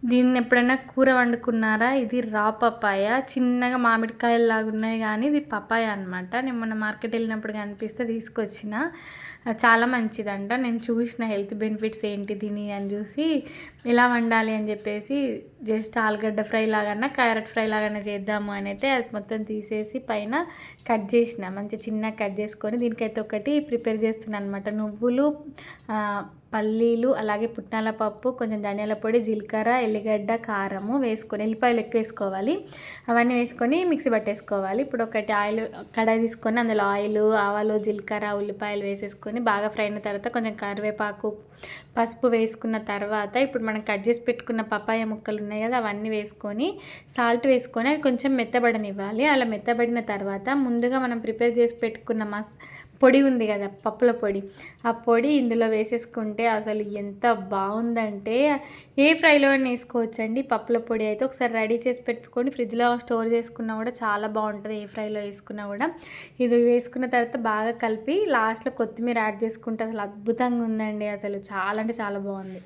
దీన్ని ఎప్పుడైనా కూర వండుకున్నారా? ఇది రా పపాయ. చిన్నగా మామిడికాయల్లాగా ఉన్నాయి గానీ, ఇది పపాయ అనమాట. నేను మొన్న మార్కెట్ వెళ్ళినప్పుడు కనిపిస్తే తీసుకొచ్చిన. చాలా మంచిదంట. నేను చూసిన హెల్త్ బెనిఫిట్స్ ఏంటి దీని అని చూసి, ఎలా వండాలి అని చెప్పేసి జస్ట్ ఆలుగడ్డ ఫ్రై లాగన్నా, క్యారెట్ ఫ్రై లాగన్నా చేద్దాము అని అయితే అది మొత్తం తీసేసి పైన కట్ చేసిన. మంచి చిన్నగా కట్ చేసుకొని దీనికైతే ఒకటి ప్రిపేర్ చేస్తున్నాను అనమాట. నువ్వులు, పల్లీలు, అలాగే పుట్నాల పప్పు, కొంచెం ధనియాల పొడి, జీలకర్ర, ఎల్లిగడ్డ, కారము వేసుకొని, ఎల్లిపాయలు ఎక్కువ వేసుకోవాలి. అవన్నీ వేసుకొని మిక్సీ పట్టేసుకోవాలి. ఇప్పుడు ఒకటి ఆయిల్ కడాయి తీసుకొని అందులో ఆయిల్, ఆవాలు, జీలకర్ర, ఉల్లిపాయలు వేసేసుకొని బాగా ఫ్రై అయిన తర్వాత కొంచెం కరివేపాకు, పసుపు వేసుకున్న తర్వాత ఇప్పుడు మనం కట్ చేసి పెట్టుకున్న పపాయ ముక్కలు ఉన్నాయి కదా, అవన్నీ వేసుకొని సాల్ట్ వేసుకొని అవి కొంచెం మెత్తబడనివ్వాలి. అలా మెత్తబడిన తర్వాత ముందుగా మనం ప్రిపేర్ చేసి పెట్టుకున్న పొడి ఉంది కదా, పప్పుల పొడి, ఆ పొడి ఇందులో వేసేసుకుంటే అసలు ఎంత బాగుందంటే ఏ ఫ్రైలో వేసుకోవచ్చండి. పప్పుల పొడి అయితే ఒకసారి రెడీ చేసి పెట్టుకొని ఫ్రిడ్జ్లో స్టోర్ చేసుకున్నా కూడా చాలా బాగుంటుంది. ఏ ఫ్రైలో వేసుకున్నా కూడా ఇది వేసుకున్న తర్వాత బాగా కలిపి లాస్ట్లో కొత్తిమీర యాడ్ చేసుకుంటే అసలు అద్భుతంగా ఉందండి. అసలు చాలా అంటే చాలా బాగుంది.